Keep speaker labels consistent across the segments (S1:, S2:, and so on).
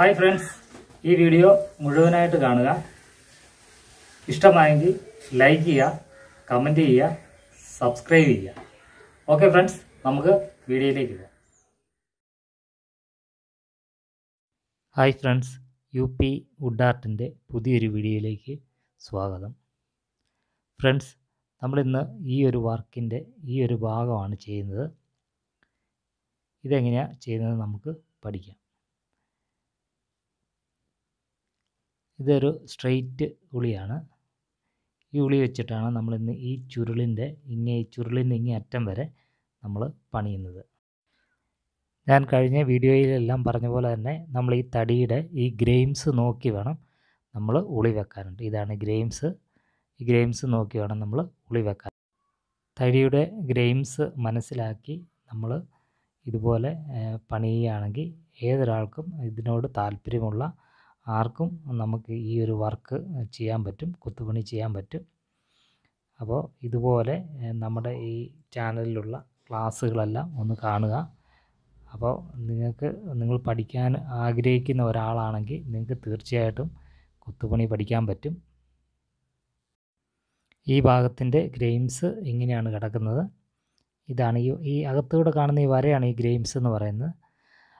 S1: Hi friends, ഈ video മുഴുവനായിട്ട് കാണുക. ഇഷ്ടമായെങ്കിൽ ലൈക്ക് ചെയ്യുക, കമൻറ്റ് ചെയ്യുക, സബ്സ്ക്രൈബ് ചെയ്യുക. ഓക്കെ ഫ്രണ്ട്സ്, നമുക്ക് വീഡിയോയിലേക്ക് പോകാം. ഹായ് ഫ്രണ്ട്സ്, UP വുഡ് ആർട്ടിൻ്റെ പുതിയൊരു വീഡിയോയിലേക്ക് സ്വാഗതം. ഫ്രണ്ട്സ്, നമ്മളിന്ന് ഈ ഒരു വർക്കിൻ്റെ ഈ ഒരു ഭാഗമാണ് ചെയ്യുന്നത്. ഇതെങ്ങനെയാണ് ചെയ്യുന്നത് നമുക്ക് പഠിക്കാം. ഇതൊരു സ്ട്രെയിറ്റ് ഉളിയാണ്. ഈ ഉളി വെച്ചിട്ടാണ് നമ്മളിന്ന് ഈ ചുരുളിൻ്റെ ഇങ്ങേ അറ്റം വരെ നമ്മൾ പണിയുന്നത്. ഞാൻ കഴിഞ്ഞ വീഡിയോയിലെല്ലാം പറഞ്ഞ പോലെ തന്നെ നമ്മൾ ഈ തടിയുടെ ഈ ഗ്രെയിംസ് നോക്കി വേണം നമ്മൾ ഉളി വെക്കാനുണ്ട്. ഇതാണ് ഗ്രെയിംസ്. ഈ ഗ്രെയിംസ് നോക്കി വേണം നമ്മൾ ഉളി വെക്കാൻ. തടിയുടെ ഗ്രെയിംസ് മനസ്സിലാക്കി നമ്മൾ ഇതുപോലെ പണിയുകയാണെങ്കിൽ ഏതൊരാൾക്കും ഇതിനോട് താല്പര്യമുള്ള ആർക്കും നമുക്ക് ഈ ഒരു വർക്ക് ചെയ്യാൻ പറ്റും, കൊത്തുപണി ചെയ്യാൻ പറ്റും. അപ്പോൾ ഇതുപോലെ നമ്മുടെ ഈ ചാനലിലുള്ള ക്ലാസ്സുകളെല്ലാം ഒന്ന് കാണുക. അപ്പോൾ നിങ്ങൾ പഠിക്കാൻ ആഗ്രഹിക്കുന്ന ഒരാളാണെങ്കിൽ നിങ്ങൾക്ക് തീർച്ചയായിട്ടും കൊത്തുപണി പഠിക്കാൻ പറ്റും. ഈ ഭാഗത്തിൻ്റെ ഗ്രെയിംസ് ഇങ്ങനെയാണ് കിടക്കുന്നത്. ഇതാണ് ഈ അകത്തൂടെ കാണുന്ന ഈ വരയാണ് ഈ ഗ്രെയിംസ് എന്ന് പറയുന്നത്.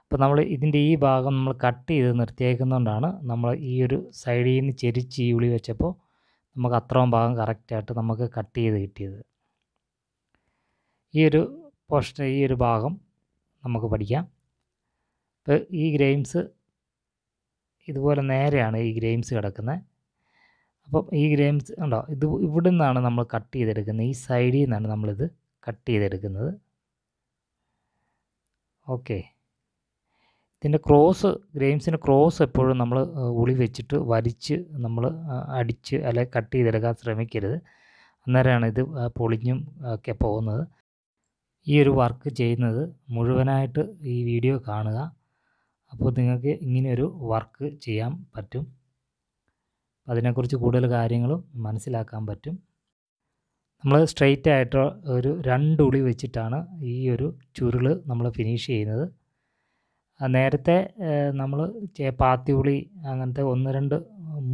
S1: അപ്പോൾ നമ്മൾ ഇതിൻ്റെ ഈ ഭാഗം നമ്മൾ കട്ട് ചെയ്ത് നിർത്തിയേക്കുന്നതുകൊണ്ടാണ് നമ്മൾ ഈ ഒരു സൈഡിൽ നിന്ന് ചെരിച്ച് ഈ ഉളി വെച്ചപ്പോൾ നമുക്ക് അത്രയും ഭാഗം കറക്റ്റായിട്ട് നമുക്ക് കട്ട് ചെയ്ത് കിട്ടിയത്. ഈ ഒരു ഭാഗം നമുക്ക് പഠിക്കാം. ഇപ്പോൾ ഈ ഗ്രെയിംസ് ഇതുപോലെ നേരെയാണ് ഈ ഗ്രെയിംസ് കിടക്കുന്നത്. അപ്പം ഈ ഗ്രെയിംസ് ഉണ്ടോ, ഇവിടെ നിന്നാണ് നമ്മൾ കട്ട് ചെയ്തെടുക്കുന്നത്. ഈ സൈഡിൽ നിന്നാണ് നമ്മളിത് കട്ട് ചെയ്തെടുക്കുന്നത്. ഓക്കെ, ഇതിൻ്റെ ഗ്രെയിംസിൻ്റെ ക്രോസ് എപ്പോഴും നമ്മൾ ഉളി വെച്ചിട്ട് വലിച്ച് നമ്മൾ അടിച്ച് അല്ലെങ്കിൽ കട്ട് ചെയ്തെടുക്കാൻ ശ്രമിക്കരുത്. അന്നേരമാണ് ഇത് പൊളിഞ്ഞും ഒക്കെ പോകുന്നത്. ഈ ഒരു വർക്ക് ചെയ്യുന്നത് മുഴുവനായിട്ട് ഈ വീഡിയോ കാണുക. അപ്പോൾ നിങ്ങൾക്ക് ഇങ്ങനെയൊരു വർക്ക് ചെയ്യാൻ പറ്റും. അതിനെക്കുറിച്ച് കൂടുതൽ കാര്യങ്ങളും മനസ്സിലാക്കാൻ പറ്റും. നമ്മൾ സ്ട്രെയിറ്റ് ആയിട്ട് ഒരു 2 ഉളി വെച്ചിട്ടാണ് ഈ ഒരു ചുരുള് നമ്മൾ ഫിനിഷ് ചെയ്യുന്നത്. നേരത്തെ നമ്മൾ പാത്തി ഉളി അങ്ങനത്തെ 1, 2,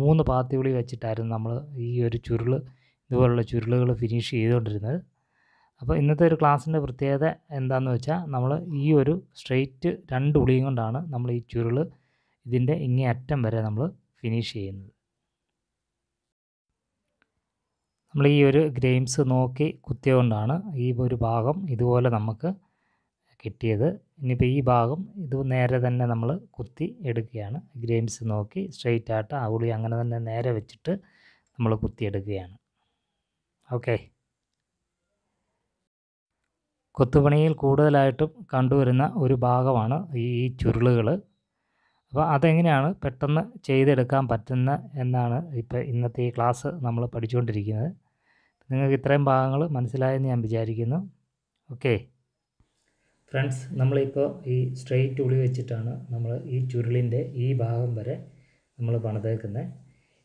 S1: 3 പാത്തി ഉളി വെച്ചിട്ടായിരുന്നു നമ്മൾ ഈ ഒരു ഇതുപോലുള്ള ചുരുളുകൾ ഫിനിഷ് ചെയ്തുകൊണ്ടിരുന്നത്. അപ്പോൾ ഇന്നത്തെ ഒരു ക്ലാസ്സിൻ്റെ പ്രത്യേകത എന്താണെന്ന് വെച്ചാൽ നമ്മൾ ഈ ഒരു സ്ട്രെയിറ്റ് 2 ഉളിയും കൊണ്ടാണ് നമ്മൾ ഈ ഇതിൻ്റെ ഇങ്ങേ അറ്റം വരെ നമ്മൾ ഫിനിഷ് ചെയ്യുന്നത്. നമ്മൾ ഈ ഒരു ഗ്രെയിംസ് നോക്കി കുത്തിയതുകൊണ്ടാണ് ഈ ഒരു ഭാഗം ഇതുപോലെ നമുക്ക് കിട്ടിയത്. ഇനിയിപ്പോൾ ഈ ഭാഗം ഇത് നേരെ തന്നെ നമ്മൾ കുത്തി എടുക്കുകയാണ്. ഗ്രെയിംസ് നോക്കി സ്ട്രെയിറ്റ് ആയിട്ട് ആ ഉളി അങ്ങനെ തന്നെ നേരെ വെച്ചിട്ട് നമ്മൾ കുത്തിയെടുക്കുകയാണ്. ഓക്കെ, കൊത്തുപണിയിൽ കൂടുതലായിട്ടും കണ്ടുവരുന്ന ഒരു ഭാഗമാണ് ഈ ചുരുളുകൾ. അപ്പോൾ അതെങ്ങനെയാണ് പെട്ടെന്ന് ചെയ്തെടുക്കാൻ പറ്റുന്ന എന്നാണ് ഇപ്പോൾ ഇന്നത്തെ ഈ ക്ലാസ് നമ്മൾ പഠിച്ചുകൊണ്ടിരിക്കുന്നത്. നിങ്ങൾക്ക് ഇത്രയും ഭാഗങ്ങൾ മനസ്സിലായെന്ന് ഞാൻ വിചാരിക്കുന്നു. ഓക്കെ ഫ്രണ്ട്സ്, നമ്മളിപ്പോൾ ഈ സ്ട്രെയിറ്റ് ഉളി വെച്ചിട്ടാണ് നമ്മൾ ഈ ചുരുളിൻ്റെ ഈ ഭാഗം വരെ നമ്മൾ പണിതേക്കുന്നത്.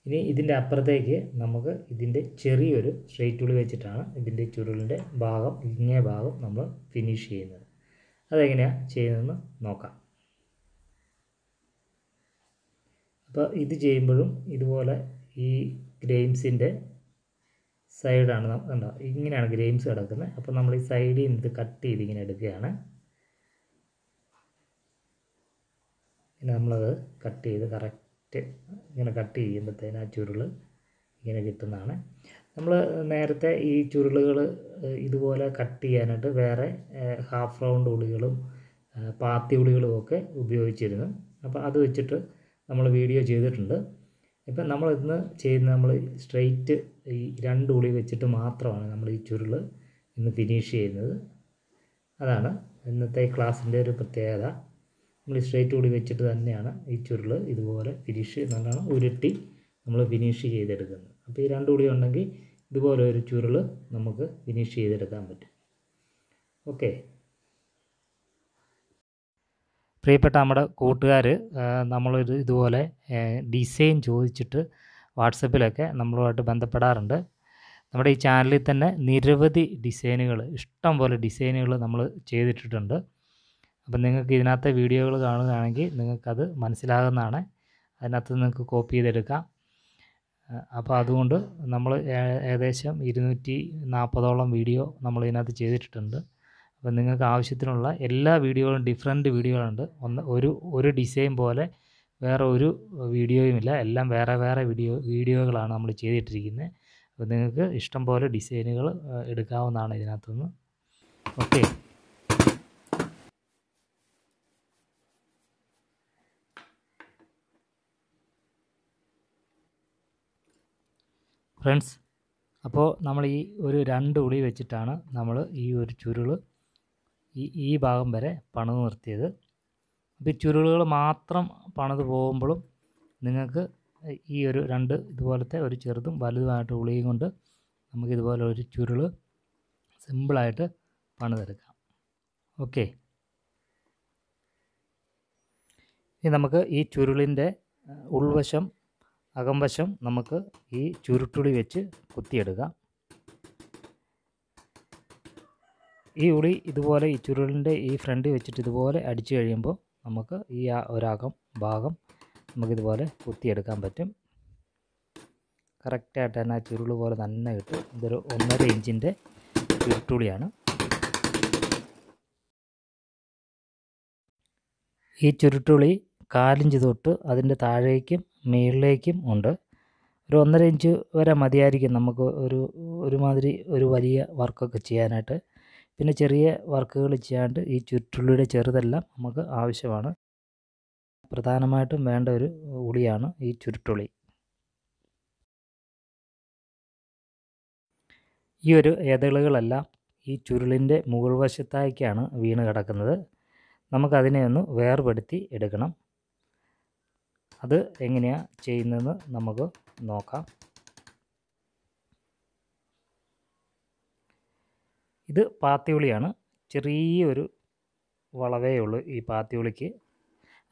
S1: ഇനി ഇതിൻ്റെ അപ്പുറത്തേക്ക് നമുക്ക് ഇതിൻ്റെ ചെറിയൊരു സ്ട്രെയിറ്റ് ഉളി വെച്ചിട്ടാണ് ഇതിൻ്റെ ചുരുളിൻ്റെ ഇങ്ങേ ഭാഗം നമ്മൾ ഫിനിഷ് ചെയ്യുന്നത്. അതെങ്ങനെയാണ് ചെയ്യുന്നതെന്ന് നോക്കാം. അപ്പോൾ ഇത് ചെയ്യുമ്പോഴും ഇതുപോലെ ഈ ഗ്രെയിംസിൻ്റെ സൈഡാണ് കണ്ടോ, ഇങ്ങനെയാണ് ഗ്രെയിംസ് കിടക്കുന്നത്. അപ്പോൾ നമ്മൾ ഈ സൈഡിൽ നിന്ന് ഇത് കട്ട് ചെയ്ത് ഇങ്ങനെ എടുക്കുകയാണ്. പിന്നെ നമ്മളത് കട്ട് ചെയ്ത് കറക്റ്റ് ഇങ്ങനെ കട്ട് ചെയ്യുമ്പോഴത്തേന് ആ ചുരുള് ഇങ്ങനെ കിട്ടുന്നതാണ്. നമ്മൾ നേരത്തെ ഈ ചുരുളുകൾ ഇതുപോലെ കട്ട് ചെയ്യാനായിട്ട് വേറെ ഹാഫ് റൗണ്ട് ഉളികളും പാത്തി ഉളികളും ഒക്കെ ഉപയോഗിച്ചിരുന്നു. അപ്പോൾ അത് വെച്ചിട്ട് നമ്മൾ വീഡിയോ ചെയ്തിട്ടുണ്ട്. ഇപ്പം നമ്മളിന്ന് നമ്മൾ സ്ട്രെയിറ്റ് ഈ 2 ഉളി വെച്ചിട്ട് മാത്രമാണ് നമ്മൾ ഈ ചുരുള് ഇന്ന് ഫിനിഷ് ചെയ്യുന്നത്. അതാണ് ഇന്നത്തെ ക്ലാസ്സിൻ്റെ ഒരു പ്രത്യേകത. നമ്മൾ ഈ സ്ട്രെയിറ്റ് ഉളി വെച്ചിട്ട് തന്നെയാണ് ഈ ചുരുള് ഇതുപോലെ നല്ലോണം ഉരുട്ടി നമ്മൾ ഫിനിഷ് ചെയ്തെടുക്കുന്നത്. അപ്പോൾ ഈ 2 ഉളി ഉണ്ടെങ്കിൽ ഇതുപോലെ ഒരു ചുരുള് നമുക്ക് ഫിനിഷ് ചെയ്തെടുക്കാൻ പറ്റും. ഓക്കെ, പ്രിയപ്പെട്ട നമ്മുടെ കൂട്ടുകാർ ഇതുപോലെ ഡിസൈൻ ചോദിച്ചിട്ട് വാട്സപ്പിലൊക്കെ നമ്മളുമായിട്ട് ബന്ധപ്പെടാറുണ്ട്. നമ്മുടെ ഈ ചാനലിൽ തന്നെ നിരവധി ഡിസൈനുകൾ, ഇഷ്ടം പോലെ ഡിസൈനുകൾ നമ്മൾ ചെയ്തിട്ടിട്ടുണ്ട്. അപ്പം നിങ്ങൾക്ക് ഇതിനകത്തെ വീഡിയോകൾ കാണുകയാണെങ്കിൽ നിങ്ങൾക്കത് മനസ്സിലാകുന്നതാണ്. അതിനകത്ത് നിങ്ങൾക്ക് കോപ്പി ചെയ്തെടുക്കാം. അപ്പോൾ അതുകൊണ്ട് നമ്മൾ ഏകദേശം 240ഓളം വീഡിയോ നമ്മൾ ഇതിനകത്ത് ചെയ്തിട്ടുണ്ട്. അപ്പോൾ നിങ്ങൾക്ക് ആവശ്യത്തിനുള്ള എല്ലാ വീഡിയോകളും ഡിഫറൻറ്റ് വീഡിയോകളുണ്ട്. ഒരു ഡിസൈൻ പോലെ വേറെ ഒരു വീഡിയോയുമില്ല. എല്ലാം വേറെ വേറെ വീഡിയോകളാണ് നമ്മൾ ചെയ്തിട്ടിരിക്കുന്നത്. അപ്പോൾ നിങ്ങൾക്ക് ഇഷ്ടം പോലെ ഡിസൈനുകൾ എടുക്കാവുന്നതാണ് ഇതിനകത്തുനിന്ന്. ഓക്കെ. ഫ്രണ്ട്സ്, അപ്പോൾ നമ്മൾ ഈ ഒരു 2 ഉളി വെച്ചിട്ടാണ് നമ്മൾ ഈ ഒരു ചുരുൾ ഈ ഭാഗം വരെ പണിത് നിർത്തിയത്. അപ്പോൾ ഈ ചുരുളുകൾ മാത്രം പണിത് പോകുമ്പോഴും നിങ്ങൾക്ക് ഈ ഒരു 2 ഇതുപോലത്തെ ഒരു ചെറുതും വലുതുമായിട്ട് ഉളിയും കൊണ്ട് നമുക്കിതുപോലെ ഒരു ചുരുൾ സിമ്പിളായിട്ട് പണിതെടുക്കാം. ഓക്കെ. ഇനി നമുക്ക് ഈ ചുരുളിൻ്റെ ഉൾവശം അകംവശം നമുക്ക് ഈ ചുരുട്ടുളി വെച്ച് കുത്തിയെടുക്കാം. ഈ ഉളി ഇതുപോലെ ഈ ചുരുളിൻ്റെ ഈ ഫ്രണ്ട് വെച്ചിട്ട് ഇതുപോലെ അടിച്ചു കഴിയുമ്പോൾ നമുക്ക് ഈ ഒരകം ഭാഗം നമുക്കിതുപോലെ കുത്തിയെടുക്കാൻ പറ്റും. കറക്റ്റായിട്ട് തന്നെ ആ ചുരുൾ പോലെ തന്നെ കിട്ടും. ഇതൊരു 1.5 ഇഞ്ചിൻ്റെ ചുരുട്ടുളിയാണ്. ഈ ചുരുട്ടുളി 4 ഇഞ്ച് തൊട്ട് അതിൻ്റെ താഴേക്കും മുകളിലേക്കും ഉണ്ട്. ഒരു 1.5 ഇഞ്ച് വരെ മതിയായിരിക്കും നമുക്ക് ഒരുമാതിരി ഒരു വലിയ വർക്കൊക്കെ ചെയ്യാനായിട്ട്. പിന്നെ ചെറിയ വർക്കുകൾ ചെയ്യാണ്ട് ഈ ചുരുട്ടുള്ളിയുടെ ചെറുതെല്ലാം നമുക്ക് ആവശ്യമാണ്. പ്രധാനമായിട്ടും വേണ്ട ഒരു ഉളിയാണ് ഈ ചുരുട്ടുളി. ഈ ഒരു ഇതളുകളെല്ലാം ഈ ചുരുളിൻ്റെ മുകൾ വശത്തായിക്കാണ് വീണ് കിടക്കുന്നത്. നമുക്കതിനെ ഒന്ന് വേർപെടുത്തി എടുക്കണം. അത് എങ്ങനെയാണ് ചെയ്യുന്നതെന്ന് നമുക്ക് നോക്കാം. ഇത് പാത്തിയുളിയാണ്. ചെറിയൊരു വളവേ ഉള്ളൂ ഈ പാത്തിയുളിക്ക്.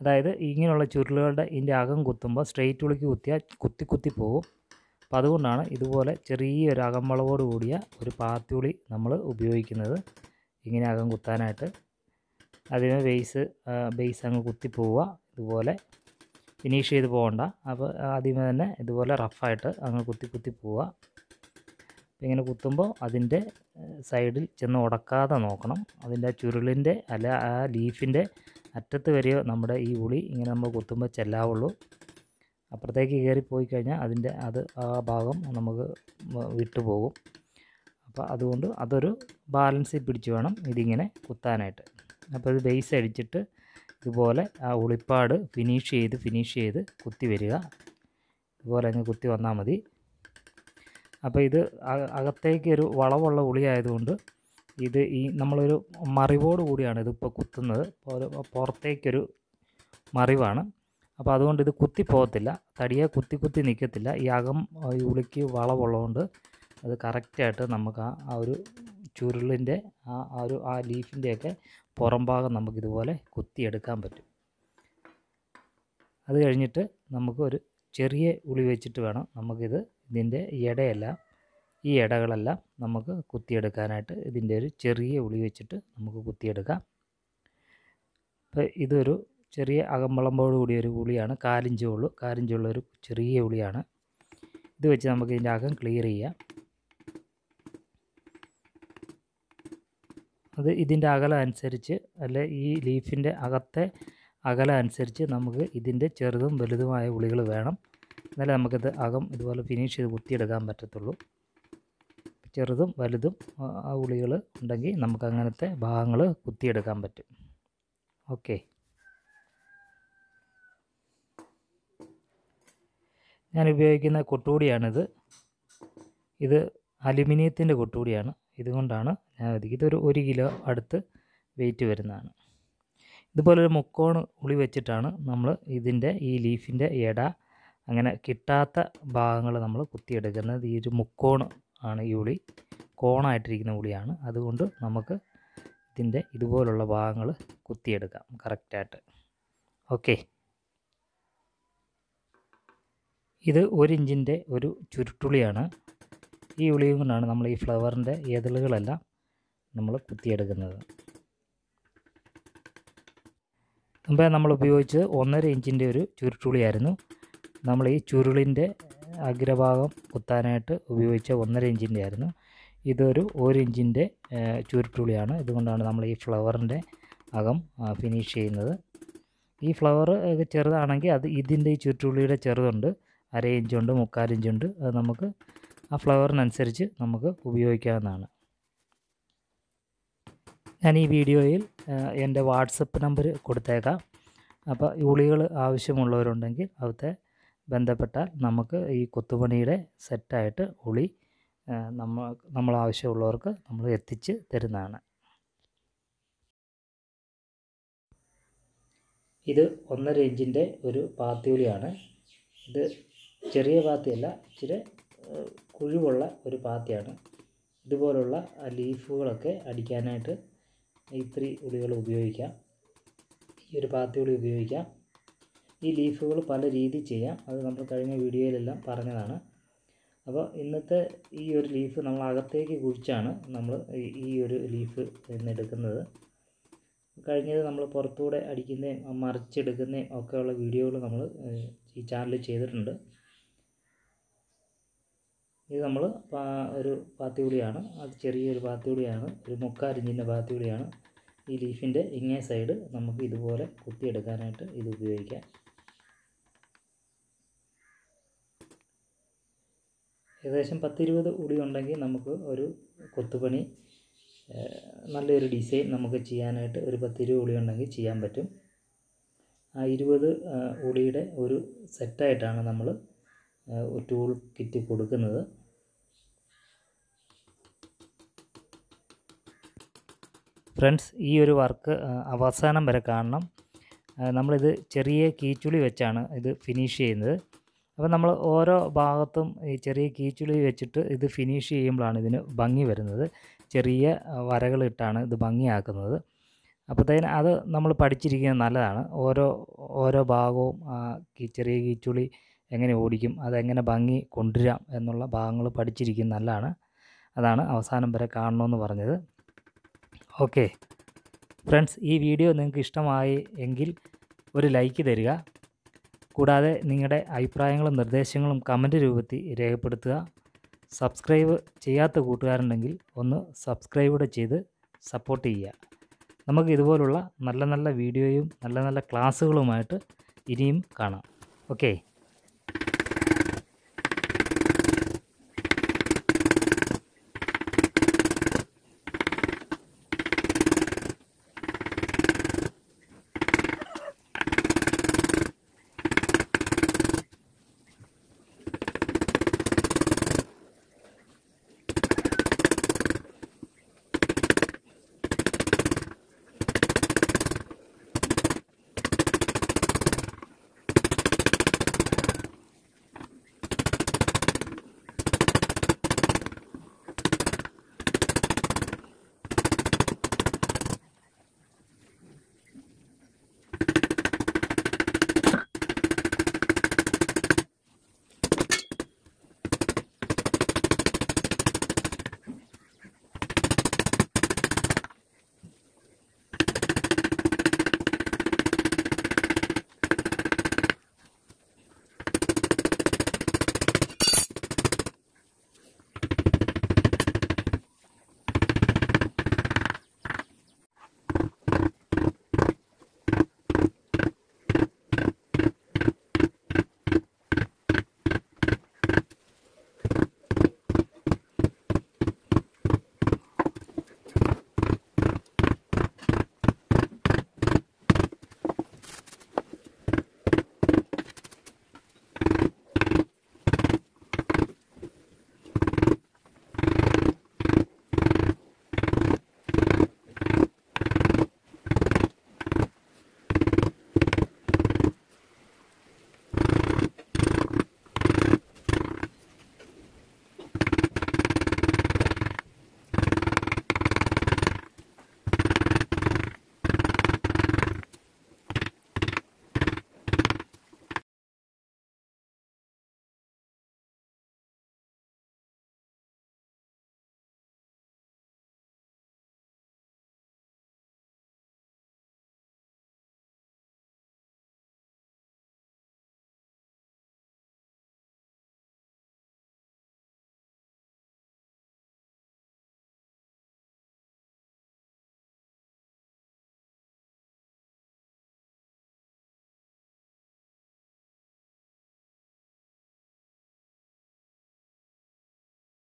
S1: അതായത് ഇങ്ങനെയുള്ള ചുരുളുകളുടെ ഇതിൻ്റെ അകം കുത്തുമ്പോൾ സ്ട്രെയിറ്റ് ഉളിക്ക് കുത്തിയാൽ കുത്തി പോകും. അപ്പോൾ അതുകൊണ്ടാണ് ഇതുപോലെ ചെറിയൊരു അകം വളവോട് കൂടിയ ഒരു പാത്തിയുളി നമ്മൾ ഉപയോഗിക്കുന്നത് ഇങ്ങനെ അകം കുത്താനായിട്ട്. അതിന് ബേസ് അങ്ങ് കുത്തിപ്പോവുക. ഇതുപോലെ ഫിനിഷ് ചെയ്ത് പോകണ്ട. അപ്പോൾ ആദ്യമേ തന്നെ ഇതുപോലെ റഫായിട്ട് അങ്ങ് കുത്തി പോവുക. ഇങ്ങനെ കുത്തുമ്പോൾ അതിൻ്റെ സൈഡിൽ ചെന്ന് ഉടക്കാതെ നോക്കണം. അതിൻ്റെ ചുരുളിൻ്റെ ആ ലീഫിൻ്റെ അറ്റത്ത് വരെയോ നമ്മുടെ ഈ ഉളി ഇങ്ങനെ നമ്മൾ കുത്തുമ്പോൾ ചെല്ലാവുള്ളൂ. അപ്പുറത്തേക്ക് കയറിപ്പോയി കഴിഞ്ഞാൽ ആ ഭാഗം നമുക്ക് വിട്ടുപോകും. അപ്പോൾ അതുകൊണ്ട് അതൊരു ബാലൻസിൽ പിടിച്ച് വേണം ഇതിങ്ങനെ കുത്താനായിട്ട്. അപ്പോൾ ഇത് ബേസ് അടിച്ചിട്ട് ഇതുപോലെ ആ ഉളിപ്പാട് ഫിനിഷ് ചെയ്ത് കുത്തി വരിക. ഇതുപോലെ അങ്ങ് കുത്തി വന്നാൽ മതി. അപ്പോൾ ഇത് അകത്തേക്ക് ഒരു വളവുള്ള ഉളിയായതുകൊണ്ട് ഇത് നമ്മളൊരു മറിവോട് കൂടിയാണ് ഇതിപ്പോൾ കുത്തുന്നത്. പുറത്തേക്കൊരു മറിവാണ്. അപ്പോൾ അതുകൊണ്ട് ഇത് കുത്തിപ്പോകത്തില്ല. തടിയെ കുത്തി നിൽക്കത്തില്ല. ഈ ഉളിക്ക് വളവുള്ളതുകൊണ്ട് അത് കറക്റ്റായിട്ട് നമുക്ക് ആ ഒരു ചുരുളിൻ്റെ ആ ലീഫിൻ്റെയൊക്കെ പുറം ഭാഗം നമുക്കിതുപോലെ കുത്തിയെടുക്കാൻ പറ്റും. അത് കഴിഞ്ഞിട്ട് നമുക്ക് ഒരു ചെറിയ ഉളി വെച്ചിട്ട് വേണം ഇതിൻ്റെ ഈ ഇടകളെല്ലാം നമുക്ക് കുത്തിയെടുക്കാനായിട്ട്. ഇതിൻ്റെ ഒരു ചെറിയ ഉളി വെച്ചിട്ട് നമുക്ക് കുത്തിയെടുക്കാം. അപ്പോൾ ഇതൊരു ചെറിയ അകമ്പളമ്പോട് കൂടിയ ഒരു ഉളിയാണ്. 4 ഇഞ്ചുള്ളൊരു ചെറിയ ഉളിയാണ്. ഇത് വെച്ച് നമുക്ക് ഇതിൻ്റെ അകം ക്ലിയർ ചെയ്യാം. അത് ഇതിൻ്റെ അകലം അനുസരിച്ച് ഈ ലീഫിൻ്റെ അകത്തെ അകലം അനുസരിച്ച് നമുക്ക് ഇതിൻ്റെ ചെറുതും വലുതുമായ ഉളികൾ വേണം. എന്നാലേ നമുക്കിത് അകം ഇതുപോലെ ഫിനിഷ് ചെയ്ത് കുത്തിയെടുക്കാൻ പറ്റത്തുള്ളൂ. ചെറുതും വലുതും ആ ഉളികൾ ഉണ്ടെങ്കിൽ നമുക്ക് അങ്ങനത്തെ ഭാഗങ്ങൾ കുത്തിയെടുക്കാൻ പറ്റും. ഓക്കെ. ഞാൻ ഉപയോഗിക്കുന്ന കൊട്ടുകൂടിയാണിത്. ഇത് അലുമിനിയത്തിൻ്റെ കൊട്ടുകൂടിയാണ്. ഇതുകൊണ്ടാണ് ഇതൊരു 1 കിലോ അടുത്ത് വെയിറ്റ് വരുന്നതാണ്. ഇതുപോലൊരു മുക്കോണ് ഉളി വെച്ചിട്ടാണ് നമ്മൾ ഇതിൻ്റെ ഈ ലീഫിൻ്റെ അങ്ങനെ കിട്ടാത്ത ഭാഗങ്ങൾ നമ്മൾ കുത്തിയെടുക്കുന്നത്. ഈ ഒരു മുക്കോണ് ആണ് ഈ ഉളി. കോണായിട്ടിരിക്കുന്ന ഉളിയാണ്. അതുകൊണ്ട് നമുക്ക് ഇതിൻ്റെ ഇതുപോലുള്ള ഭാഗങ്ങൾ കുത്തിയെടുക്കാം കറക്റ്റായിട്ട്. ഓക്കെ. ഇത് 1 ഇഞ്ചിൻ്റെ ഒരു ചുരുട്ടുളിയാണ്. ഈ ഉളിയും കൊണ്ടാണ് നമ്മൾ ഈ ഫ്ലവറിൻ്റെ ഇതളുകളെല്ലാം നമ്മൾ കുത്തിയെടുക്കുന്നത്. മുമ്പേ നമ്മൾ ഉപയോഗിച്ചത് 1.5 ഇഞ്ചിൻ്റെ ഒരു ചുരുട്ടുളിയായിരുന്നു. നമ്മൾ ഈ ചുരുളിൻ്റെ അഗ്രഭാഗം കുത്താനായിട്ട് ഉപയോഗിച്ച 1.5 ഇഞ്ചിൻ്റെ ആയിരുന്നു. ഇതൊരു 1 ഇഞ്ചിൻ്റെ ചുരുട്ടുളിയാണ്. ഇതുകൊണ്ടാണ് നമ്മൾ ഈ ഫ്ലവറിൻ്റെ അകം ഫിനിഷ് ചെയ്യുന്നത്. ഈ ഫ്ലവർ ചെറുതാണെങ്കിൽ അത് ഇതിൻ്റെ ഈ ചുരുട്ടുള്ളിയുടെ ചെറുതുണ്ട്, 1/2 ഇഞ്ചുണ്ട്, 3/4 ഇഞ്ചുണ്ട്. അത് നമുക്ക് ആ ഫ്ലവറിനനുസരിച്ച് നമുക്ക് ഉപയോഗിക്കാവുന്നതാണ്. ഞാൻ ഈ വീഡിയോയിൽ എൻ്റെ വാട്സപ്പ് നമ്പർ കൊടുത്തേക്കാം. അപ്പോൾ ഈ ഉളികൾ ആവശ്യമുള്ളവരുണ്ടെങ്കിൽ അവിടുത്തെ ബന്ധപ്പെട്ടാൽ നമുക്ക് ഈ കൊത്തുപണിയുടെ സെറ്റായിട്ട് ഉളി നമ്മൾ ആവശ്യമുള്ളവർക്ക് നമ്മൾ എത്തിച്ച് തരുന്നതാണ്. ഇത് 1.5 ഇഞ്ചിൻ്റെ ഒരു പാത്തിയുളിയാണ്. ഇത് ചെറിയ പാത്തിയല്ല, ഇച്ചിരി കുഴിവുള്ള ഒരു പാത്തിയാണ്. ഇതുപോലുള്ള ലീഫുകളൊക്കെ അടിക്കാനായിട്ട് ഇത്തിരി ഉളികൾ ഉപയോഗിക്കാം. ഈ ഒരു പാത്തിയുളി ഉപയോഗിക്കാം. ഈ ലീഫുകൾ പല രീതി ചെയ്യാം. അത് നമ്മൾ കഴിഞ്ഞ വീഡിയോയിലെല്ലാം പറഞ്ഞതാണ്. അപ്പോൾ ഇന്നത്തെ ഈ ഒരു ലീഫ് നമ്മൾ അകത്തേക്ക് കുഴിച്ചാണ് നമ്മൾ ഈ ഒരു ലീഫ് എടുക്കുന്നത്. കഴിഞ്ഞത് നമ്മൾ പുറത്തൂടെ അടിക്കുന്നതും മറിച്ചെടുക്കുന്നതും ഒക്കെയുള്ള വീഡിയോകൾ നമ്മൾ ഈ ചാനലിൽ ചെയ്തിട്ടുണ്ട്. ഇത് നമ്മൾ ഒരു പാത്തിയുളിയാണ്. അത് ചെറിയൊരു പാത്തിയുളിയാണ്, ഒരു 3/4 ഇഞ്ചിൻ്റെ പാത്തിയുളിയാണ്. ഈ ലീഫിൻ്റെ ഇങ്ങേ സൈഡ് നമുക്ക് ഇതുപോലെ കുത്തിയെടുക്കാനായിട്ട് ഇത് ഉപയോഗിക്കാം. ഏകദേശം 10-20 ഉളി ഉണ്ടെങ്കിൽ നമുക്ക് ഒരു കൊത്തുപണി നല്ലൊരു ഡിസൈൻ നമുക്ക് ചെയ്യാനായിട്ട് ഒരു 10-20 ഉളി ഉണ്ടെങ്കിൽ ചെയ്യാൻ പറ്റും. ആ 20 ഉളിയുടെ ഒരു സെറ്റായിട്ടാണ് നമ്മൾ ടൂൾ കിറ്റ് കൊടുക്കുന്നത്. ഫ്രണ്ട്സ്, ഈ ഒരു വർക്ക് അവസാനം വരെ കാണണം. നമ്മളിത് ചെറിയ കീച്ചുളി വെച്ചാണ് ഇത് ഫിനിഷ് ചെയ്യുന്നത്. അപ്പോൾ നമ്മൾ ഓരോ ഭാഗത്തും ഈ ചെറിയ കീച്ചുളി വെച്ചിട്ട് ഇത് ഫിനിഷ് ചെയ്യുമ്പോഴാണ് ഇതിന് ഭംഗി വരുന്നത്. ചെറിയ വരകളിട്ടാണ് ഇത് ഭംഗിയാക്കുന്നത്. അപ്പോഴത്തേന് അത് നമ്മൾ പഠിച്ചിരിക്കുന്നത് നല്ലതാണ്. ഓരോ ഭാഗവും ചെറിയ കീച്ചുളി എങ്ങനെ ഓടിക്കും, അതെങ്ങനെ ഭംഗി കൊണ്ടുവരാം എന്നുള്ള ഭാഗങ്ങൾ പഠിച്ചിരിക്കുന്നത് നല്ലതാണ്. അതാണ് അവസാനം വരെ കാണണമെന്ന് പറഞ്ഞത്. ഓക്കെ ഫ്രണ്ട്സ്, ഈ വീഡിയോ നിങ്ങൾക്ക് ഇഷ്ടമായി എങ്കിൽ ഒരു ലൈക്ക് തരിക. കൂടാതെ നിങ്ങളുടെ അഭിപ്രായങ്ങളും നിർദ്ദേശങ്ങളും കമൻറ്റ് രൂപത്തിൽ രേഖപ്പെടുത്തുക. സബ്സ്ക്രൈബ് ചെയ്യാത്ത കൂട്ടുകാരുണ്ടെങ്കിൽ ഒന്ന് സബ്സ്ക്രൈബ് കൂടെ ചെയ്ത് സപ്പോർട്ട് ചെയ്യുക. നമുക്ക് ഇതുപോലുള്ള നല്ല നല്ല വീഡിയോയും നല്ല നല്ല ക്ലാസ്സുകളുമായിട്ട് ഇനിയും കാണാം. ഓക്കെ.